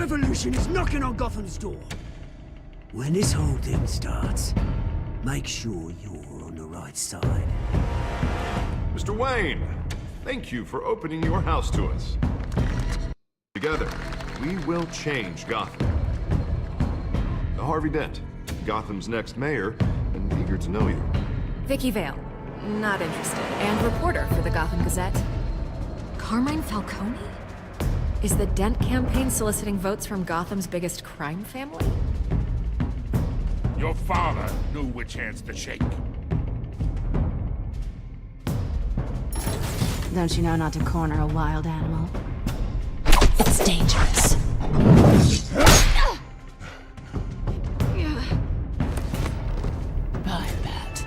revolution is knocking on Gotham's door. When this whole thing starts, make sure you're on the right side. Mr. Wayne, thank you for opening your house to us. Together, we will change Gotham. Harvey Dent, Gotham's next mayor, and eager to know you. Vicky Vale. Not interested. And reporter for the Gotham Gazette. Carmine Falcone? Is the Dent campaign soliciting votes from Gotham's biggest crime family? Your father knew which hands to shake. Don't you know not to corner a wild animal? It's dangerous. Bye, Bat.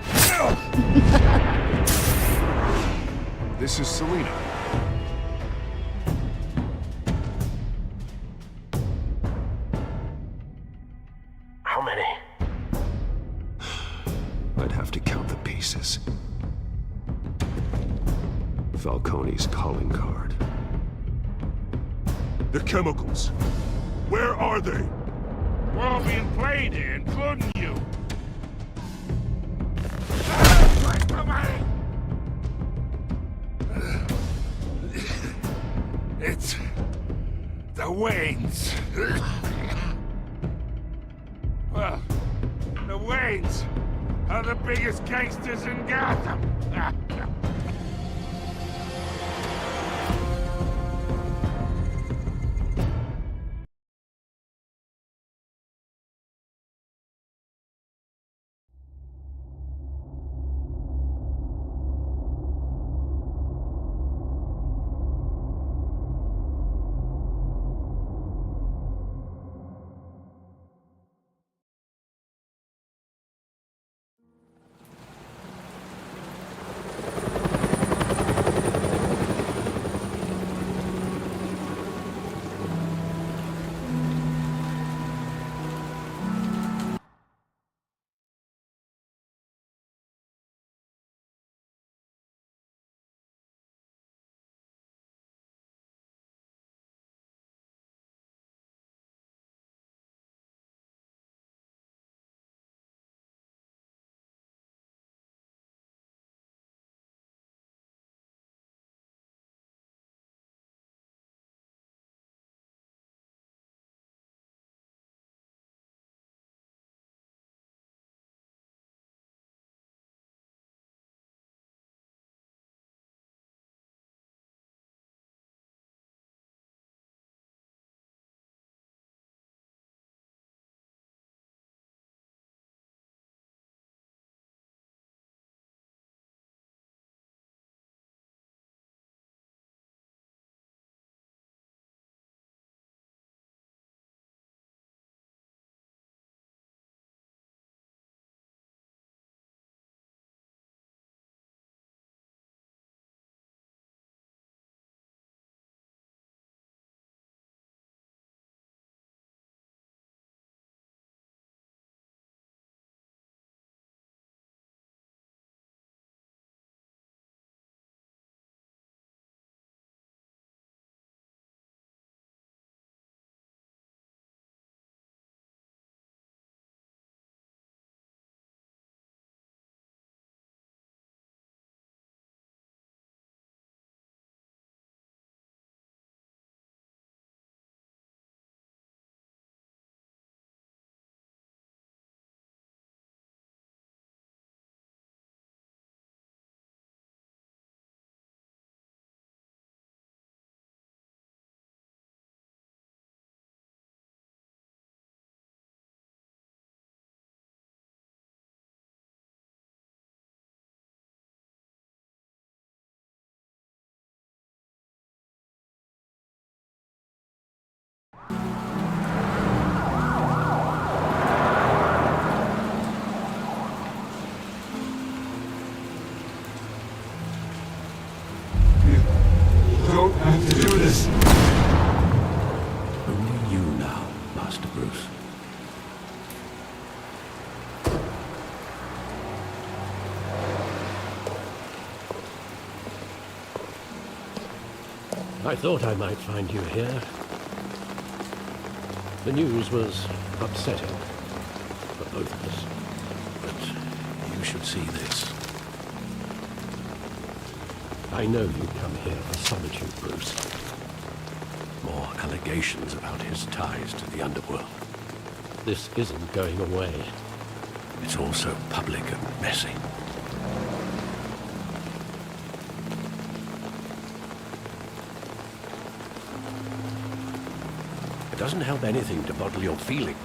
This is Selina. How many? I'd have to count the pieces. Falcone's calling card. The chemicals. Where are they? We're all being played here, including you. It's the Waynes. Well, the Waynes are the biggest gangsters in Gotham. Don't have to do this. Only you now, Master Bruce. I thought I might find you here. The news was upsetting for both of us. But you should see this. I know you come here for solitude, Bruce. More allegations about his ties to the underworld. This isn't going away. It's all so public and messy. It doesn't help anything to bottle your feelings.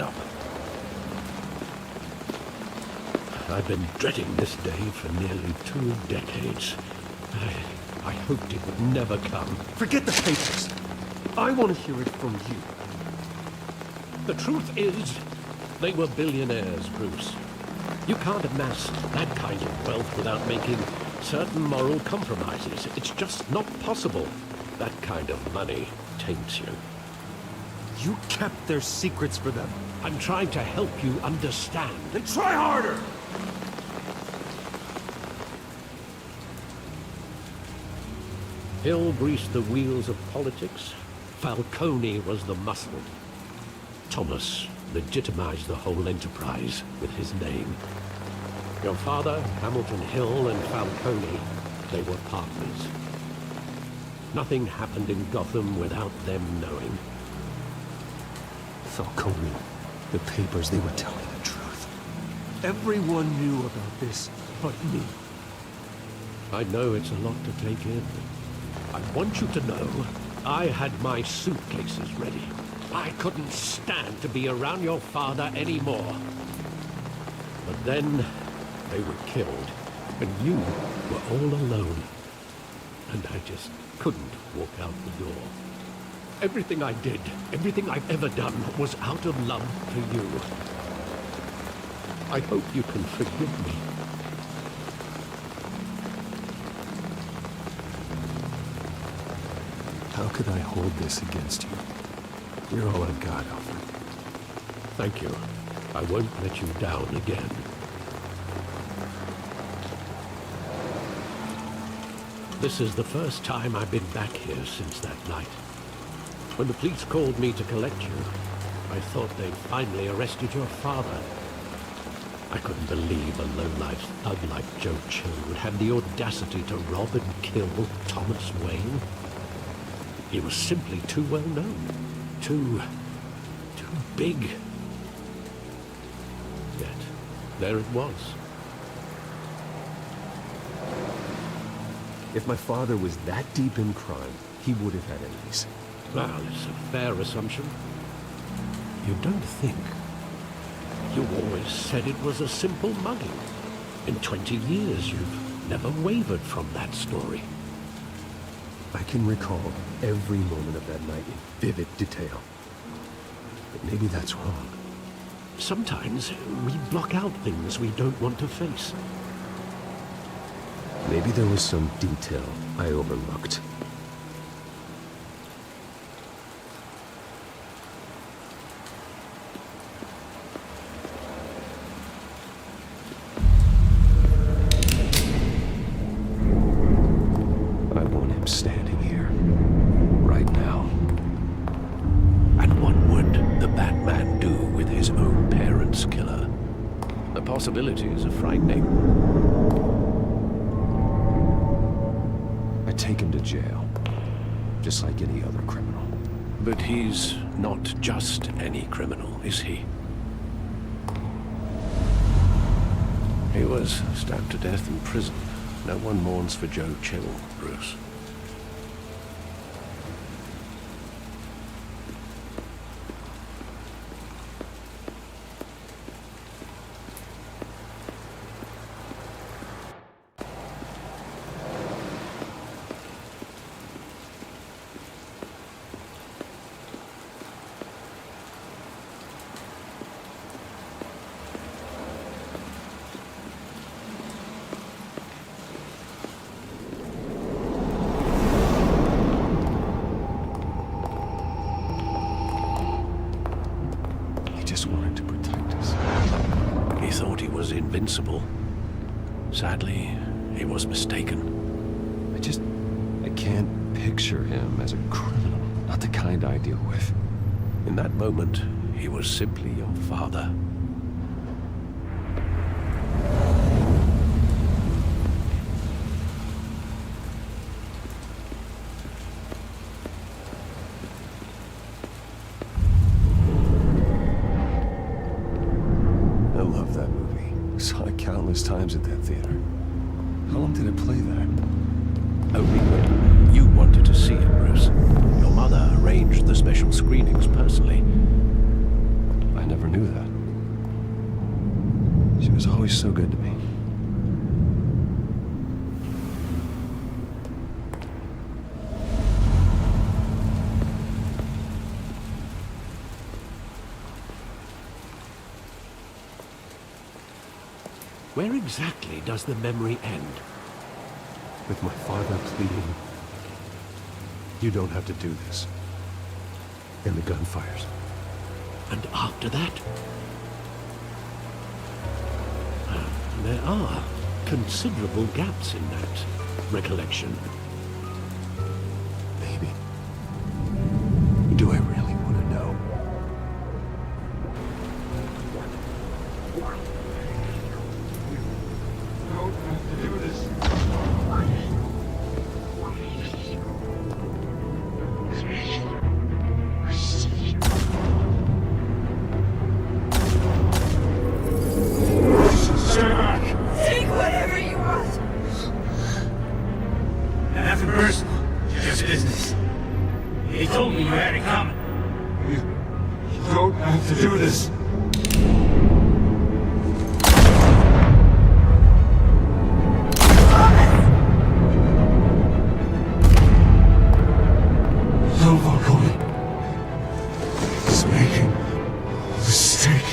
Up. I've been dreading this day for nearly 2 decades. I hoped it would never come. Forget the papers. I want to hear it from you. The truth is, they were billionaires, Bruce. You can't amass that kind of wealth without making certain moral compromises. It's just not possible. That kind of money taints you. You kept their secrets for them. I'm trying to help you understand. Then try harder! Hill greased the wheels of politics. Falcone was the muscle. Thomas legitimized the whole enterprise with his name. Your father, Hamilton Hill, and Falcone, they were partners. Nothing happened in Gotham without them knowing. Falcone, the papers, they were telling the truth. Everyone knew about this but me. I know it's a lot to take in. I want you to know I had my suitcases ready. I couldn't stand to be around your father anymore. But then they were killed, and you were all alone. And I just couldn't walk out the door. Everything I did, everything I've ever done, was out of love for you. I hope you can forgive me. How could I hold this against you? You're all I've got, Alfred. Thank you. I won't let you down again. This is the first time I've been back here since that night. When the police called me to collect you, I thought they'd finally arrested your father. I couldn't believe a low-life thug like Joe Chill would have the audacity to rob and kill Thomas Wayne. He was simply too well known. Too big. Yet, there it was. If my father was that deep in crime, he would have had enemies. Well, it's a fair assumption. You don't think? You always said it was a simple mugging. In 20 years, you've never wavered from that story. I can recall every moment of that night in vivid detail. But maybe that's wrong. Sometimes we block out things we don't want to face. Maybe there was some detail I overlooked. I want him standing here, right now. And what would the Batman do with his own parents' killer? The possibilities are frightening. I take him to jail, just like any other criminal. But he's not just any criminal, is he? He was stabbed to death in prison. No one mourns for Joe Chill, Bruce. Wanted to protect us. He thought he was invincible. Sadly, he was mistaken. I can't picture him as a criminal. Not the kind I deal with. In that moment, he was simply your father. I love that movie. Saw it countless times at that theater. How long did it play there? Only when you wanted to see it, Bruce. Your mother arranged the special screenings personally. I never knew that. She was always so good to me. Where exactly does the memory end? With my father pleading, "You don't have to do this." And the gun fires. And after that? There are considerable gaps in that recollection. Maybe. Do I really want to know? Don't have to do this. Take whatever you want. Nothing personal, just business. He told me you had it coming. You don't have to do this. No, Falcone. He's making a mistake.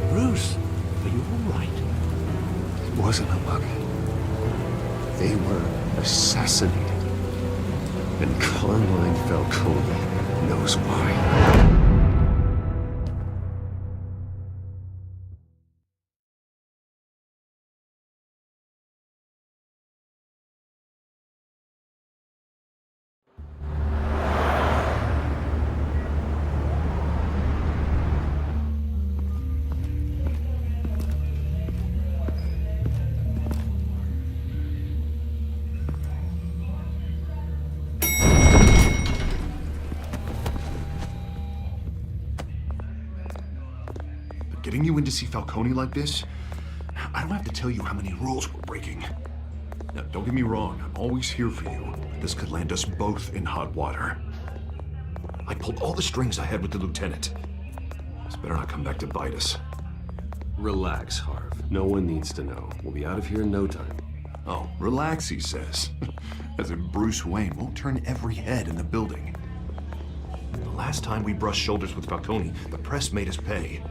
Bruce, are you all right? It wasn't a mug. They were assassinated. And Carmine Falcone knows why. Getting you in to see Falcone like this? I don't have to tell you how many rules we're breaking. Now, don't get me wrong, I'm always here for you. But this could land us both in hot water. I pulled all the strings I had with the lieutenant. This better not come back to bite us. Relax, Harv. No one needs to know. We'll be out of here in no time. Oh, relax, he says. As if Bruce Wayne won't turn every head in the building. The last time we brushed shoulders with Falcone, the press made us pay.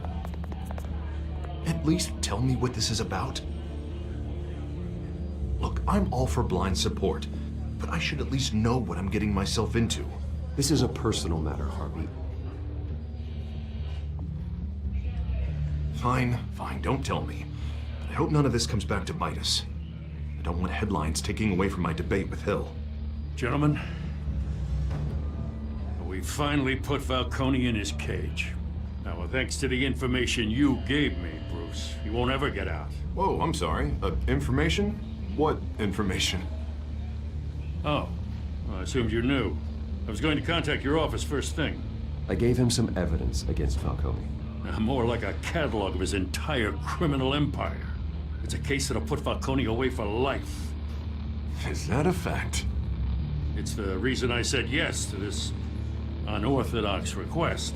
At least tell me what this is about. Look, I'm all for blind support, but I should at least know what I'm getting myself into. This is a personal matter, Harvey. Fine, fine, don't tell me. But I hope none of this comes back to bite us. I don't want headlines taking away from my debate with Hill. Gentlemen, we finally put Falcone in his cage. Now, thanks to the information you gave me, Bruce, he won't ever get out. Whoa, I'm sorry. Information? What information? Oh, well, I assumed you knew. I was going to contact your office first thing. I gave him some evidence against Falcone. More like a catalog of his entire criminal empire. It's a case that'll put Falcone away for life. Is that a fact? It's the reason I said yes to this unorthodox request.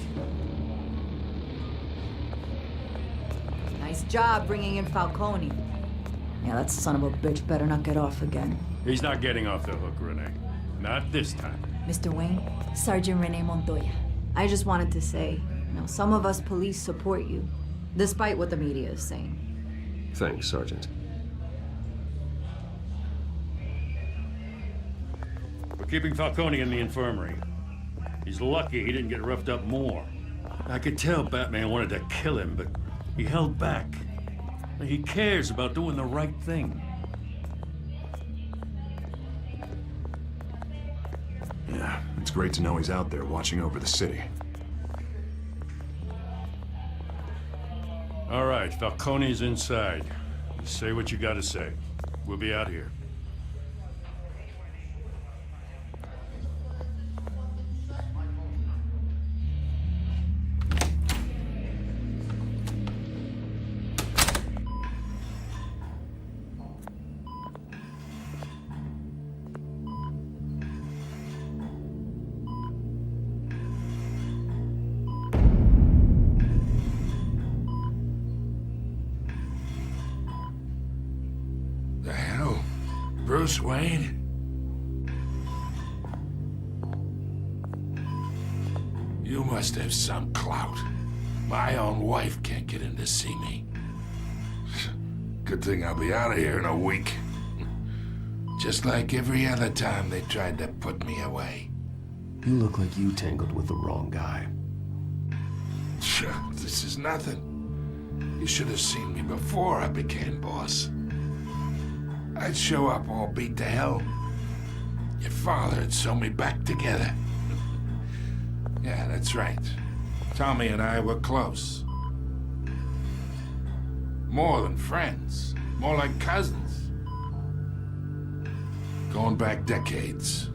Nice job bringing in Falcone. Yeah, that son of a bitch better not get off again. He's not getting off the hook, Renee. Not this time. Mr. Wayne, Sergeant Renee Montoya. I just wanted to say, some of us police support you, despite what the media is saying. Thanks, Sergeant. We're keeping Falcone in the infirmary. He's lucky he didn't get roughed up more. I could tell Batman wanted to kill him, but he held back. He cares about doing the right thing. Yeah, it's great to know he's out there watching over the city. All right, Falcone's inside. You say what you gotta say. We'll be out here. The hell? Bruce Wayne? You must have some clout. My own wife can't get in to see me. Good thing I'll be out of here in a week. Just like every other time they tried to put me away. You look like you tangled with the wrong guy. Sure, this is nothing. You should have seen me before I became boss. I'd show up all beat to hell. Your father'd sew me back together. Yeah, that's right. Tommy and I were close. More than friends. More like cousins. Going back decades.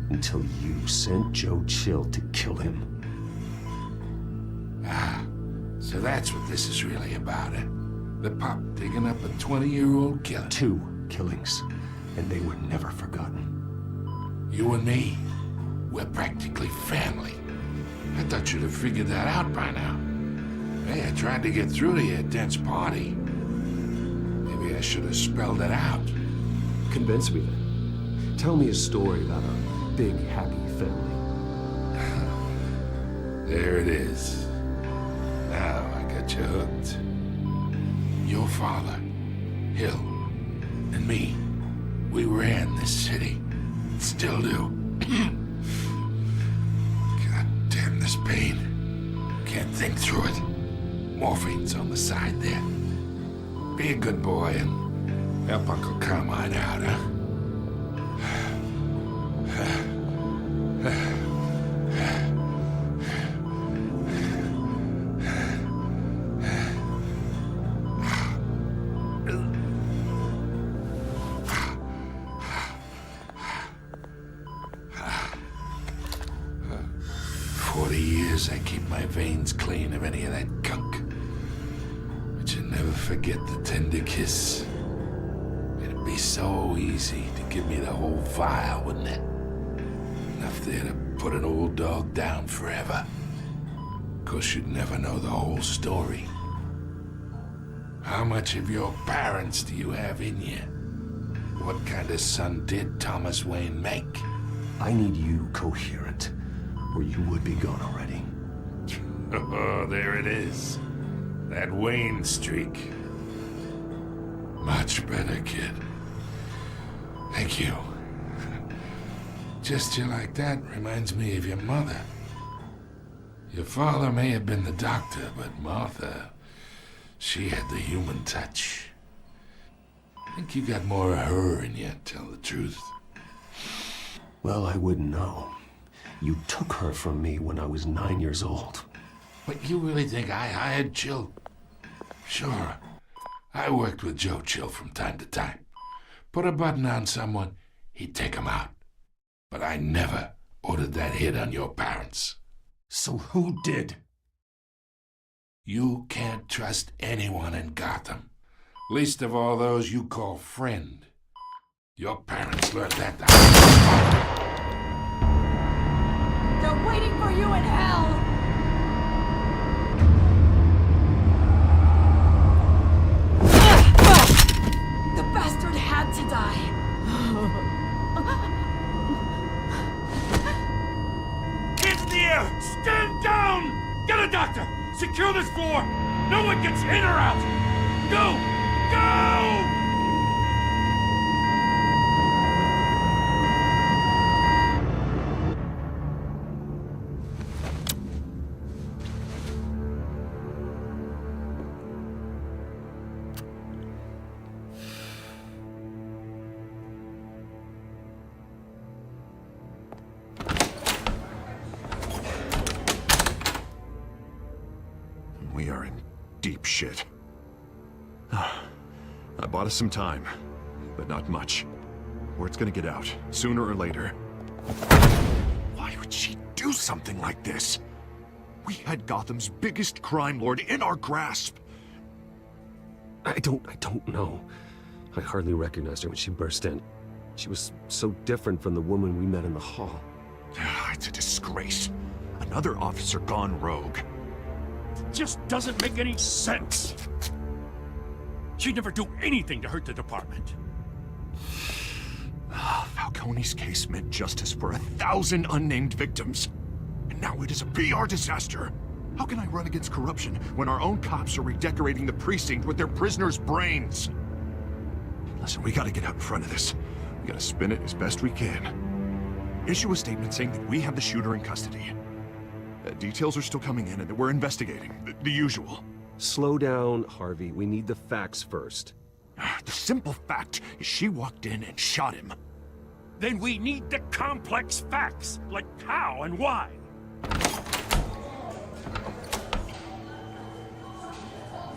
Until you sent Joe Chill to kill him. Ah, so that's what this is really about, eh? The pup digging up a 20-year-old killer. 2 killings, and they were never forgotten. You and me, we're practically family. I thought you'd have figured that out by now. Hey, I tried to get through to your dense party. Maybe I should have spelled it out. Convince me then. Tell me a story about a big, happy family. There it is. Now I got you hooked. Your father, Hill, and me, we ran this city. Still do. God damn this pain. Can't think through it. Morphine's on the side there. Be a good boy and help Uncle Carmine out, huh? 40 years I keep my veins clean of any of that gunk. But you never forget the tender kiss. It'd be so easy to give me the whole vial, wouldn't it? Enough there to put an old dog down forever. 'Course you'd never know the whole story. How much of your parents do you have in you? What kind of son did Thomas Wayne make? I need you coherent, or you would be gone already. Oh, there it is. That Wayne streak. Much better, kid. Thank you. gesture like that reminds me of your mother. Your father may have been the doctor, but Martha, she had the human touch. I think you got more of her in you, tell the truth. Well, I wouldn't know. You took her from me when I was 9 years old. But you really think I hired Chill? Sure. I worked with Joe Chill from time to time. Put a button on someone, he'd take him out. But I never ordered that hit on your parents. So who did? You can't trust anyone in Gotham. Least of all those you call friend. Your parents learned that the They're waiting for you in hell! The bastard had to die. Hands in the air! Stand down! Get a doctor! Secure this floor! No one gets in or out! Go! Go! We are in deep shit. I bought us some time, but not much. Word's gonna get out, sooner or later. Why would she do something like this? We had Gotham's biggest crime lord in our grasp. I don't know. I hardly recognized her when she burst in. She was so different from the woman we met in the hall. It's a disgrace. Another officer gone rogue. Just doesn't make any sense. She'd never do anything to hurt the department. Falcone's case meant justice for 1,000 unnamed victims. And now it is a PR disaster. How can I run against corruption when our own cops are redecorating the precinct with their prisoners' brains? Listen, we gotta get out in front of this. We gotta spin it as best we can. Issue a statement saying that we have the shooter in custody. Details are still coming in and that we're investigating. The usual. Slow down, Harvey. We need the facts first. The simple fact is she walked in and shot him. Then we need the complex facts, like how and why. Oh,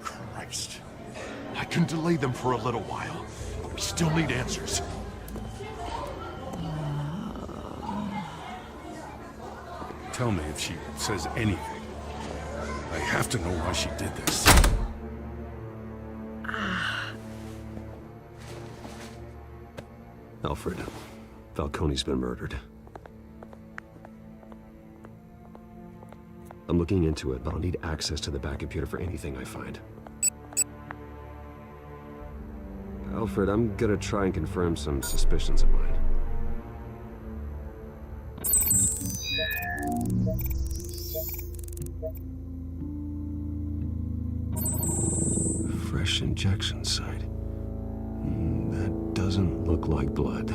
Christ. I can delay them for a little while, but we still need answers. Tell me if she says anything. I have to know why she did this. Alfred, Falcone's been murdered. I'm looking into it, but I'll need access to the back computer for anything I find. Alfred, I'm gonna try and confirm some suspicions of mine. Fresh injection site. That doesn't look like blood.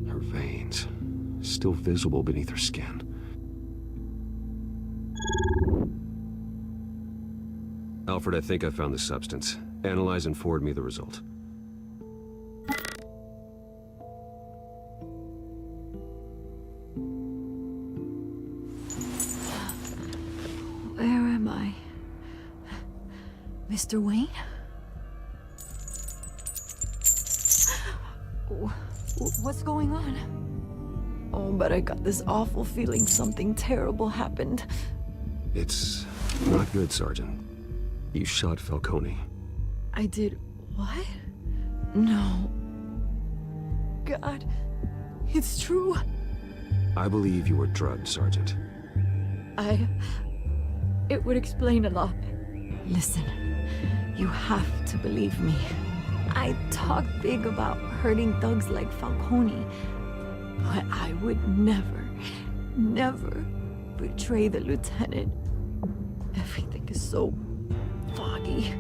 Her veins, still visible beneath her skin. Alfred, I think I found the substance. Analyze and forward me the result. Mr. Wayne? What's going on? Oh, but I got this awful feeling something terrible happened. It's not good, Sergeant. You shot Falcone. I did what? No. God, it's true. I believe you were drugged, Sergeant. It would explain a lot. Listen, you have to believe me. I talk big about hurting thugs like Falcone, but I would never betray the lieutenant. Everything is so foggy.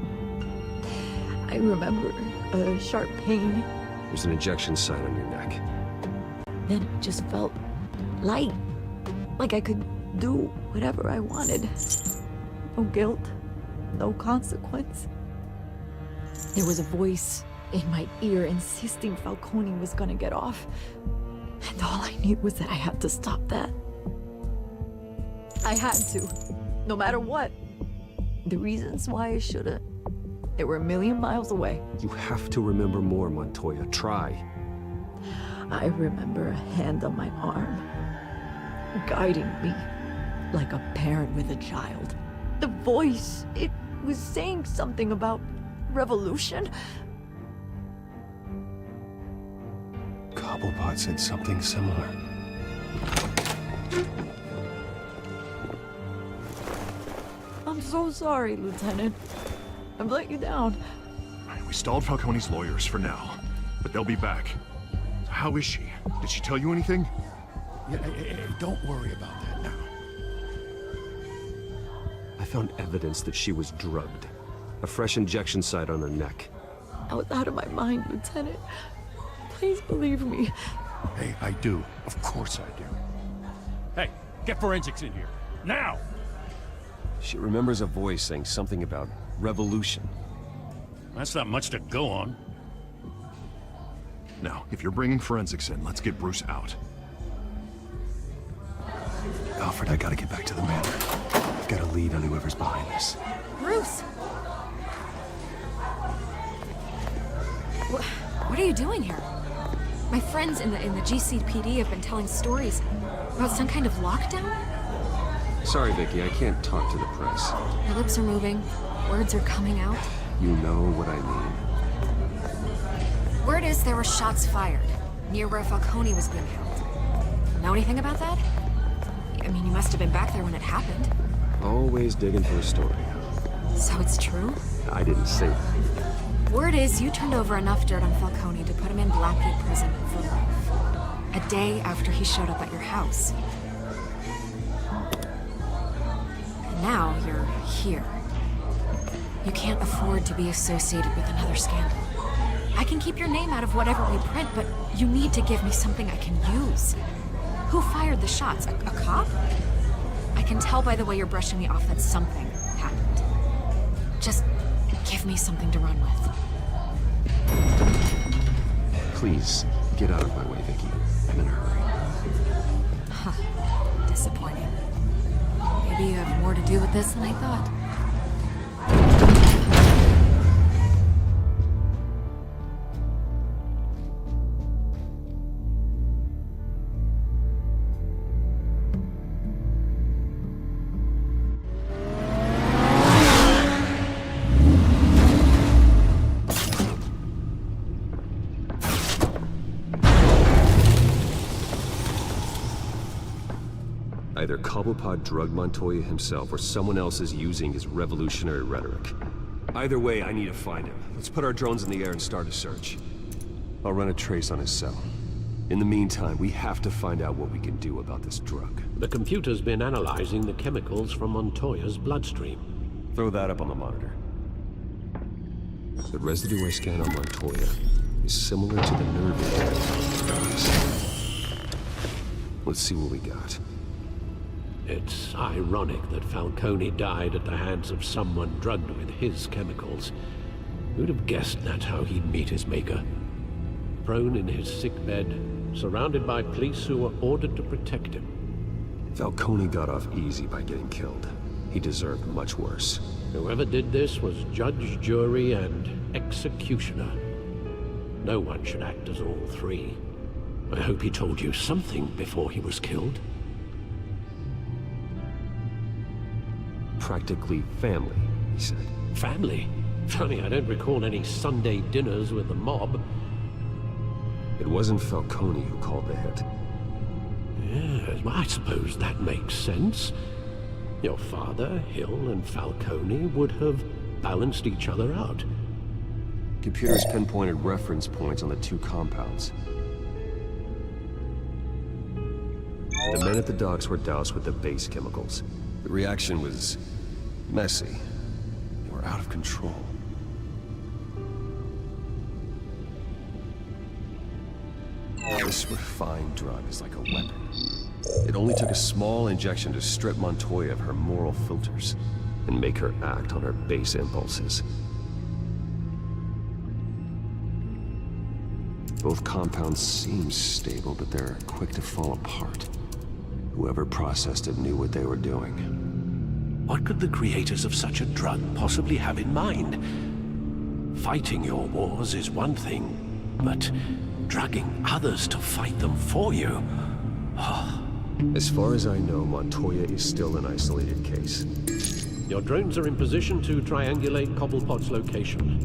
I remember a sharp pain. There's an injection site on your neck. Then it just felt light. Like I could do whatever I wanted. No guilt, no consequence. There was a voice in my ear insisting Falcone was gonna get off. And all I knew was that I had to stop that. I had to, no matter what. The reasons why I should've, they were a million miles away. You have to remember more, Montoya. Try. I remember a hand on my arm, guiding me like a parent with a child. The voice, it was saying something about revolution. Cobblepot said something similar. I'm so sorry, Lieutenant. I've let you down. We stalled Falcone's lawyers for now, but they'll be back. How is she? Did she tell you anything? Yeah, hey, don't worry about that now. I found evidence that she was drugged. A fresh injection site on her neck. I was out of my mind, Lieutenant. Please believe me. Hey, I do. Of course I do. Hey, get forensics in here. Now! She remembers a voice saying something about revolution. That's not much to go on. Now, if you're bringing forensics in, let's get Bruce out. Alfred, I gotta get back to the manor. I've got a lead on whoever's behind this. Bruce! What are you doing here? My friends in the GCPD have been telling stories about some kind of lockdown? Sorry, Vicky, I can't talk to the press. Your lips are moving, words are coming out. You know what I mean. Word is there were shots fired near where Falcone was being held. Know anything about that? I mean, you must have been back there when it happened. Always digging for a story. So it's true? I didn't say that. Word is you turned over enough dirt on Falcone to put him in Blackgate Prison for life. A day after he showed up at your house. And now you're here. You can't afford to be associated with another scandal. I can keep your name out of whatever we print, but you need to give me something I can use. Who fired the shots? A cop? I can tell by the way you're brushing me off that something happened. Just give me something to run with. Please, get out of my way, Vicky. I'm in a hurry. Huh. Disappointing. Maybe you have more to do with this than I thought. Either Cobblepot drugged Montoya himself, or someone else is using his revolutionary rhetoric. Either way, I need to find him. Let's put our drones in the air and start a search. I'll run a trace on his cell. In the meantime, we have to find out what we can do about this drug. The computer's been analyzing the chemicals from Montoya's bloodstream. Throw that up on the monitor. The residue I scan on Montoya is similar to the nerve endings. Let's see what we got. It's ironic that Falcone died at the hands of someone drugged with his chemicals. Who'd have guessed that's how he'd meet his maker? Prone in his sickbed, surrounded by police who were ordered to protect him. Falcone got off easy by getting killed. He deserved much worse. Whoever did this was judge, jury, and executioner. No one should act as all three. I hope he told you something before he was killed. Practically family, he said. Family? Funny, I don't recall any Sunday dinners with the mob. It wasn't Falcone who called the hit. Yes, well, I suppose that makes sense. Your father, Hill, and Falcone would have balanced each other out. Computers pinpointed reference points on the two compounds. The men at the docks were doused with the base chemicals. The reaction was messy. They were out of control. This refined drug is like a weapon. It only took a small injection to strip Montoya of her moral filters and make her act on her base impulses. Both compounds seem stable, but they're quick to fall apart. Whoever processed it knew what they were doing. What could the creators of such a drug possibly have in mind? Fighting your wars is one thing, but drugging others to fight them for you? As far as I know, Montoya is still an isolated case. Your drones are in position to triangulate Cobblepot's location.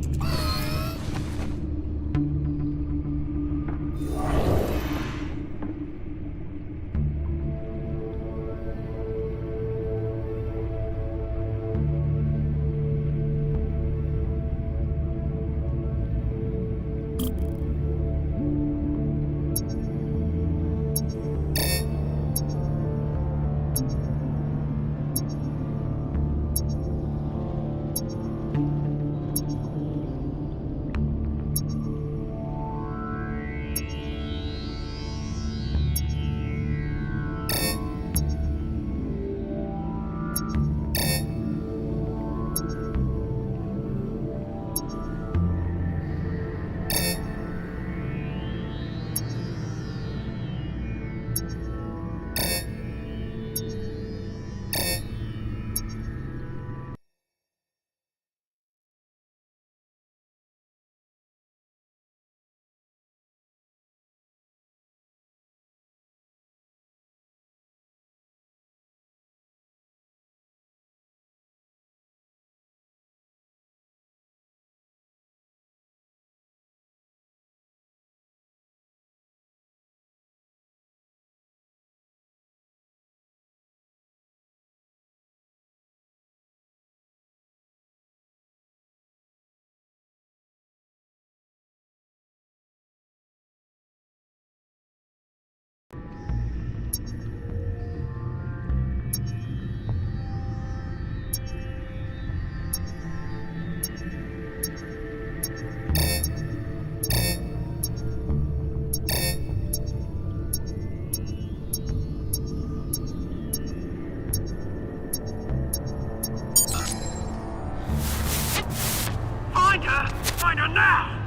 Find her now!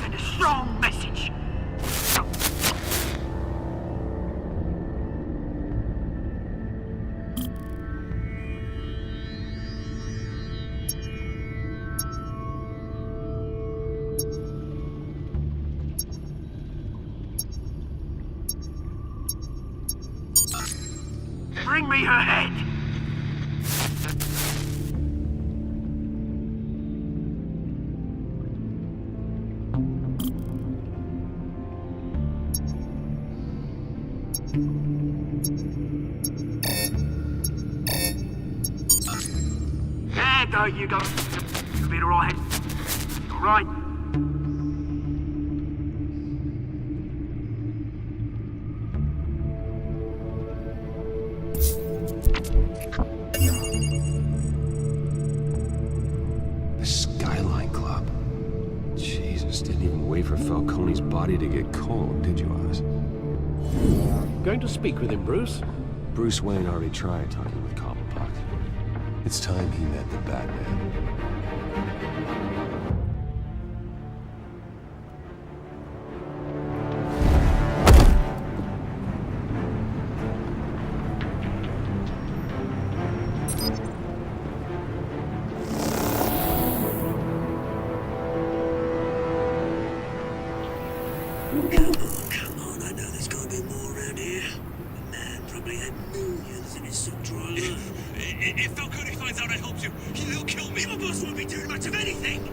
Send a strong message. Bring me her head! There you go. You'll be all right. All right. The Skyline Club. Jesus, didn't even wait for Falcone's body to get cold, did you, Oz? Going to speak with him, Bruce? Bruce Wayne already tried talking with Cobblepot. It's time he met the Batman. Come on, I know there's gotta be more around here. The man probably had millions in his sock drawer alone. If Falcone finds out I helped you, he'll kill me. Your boss won't be doing much of anything.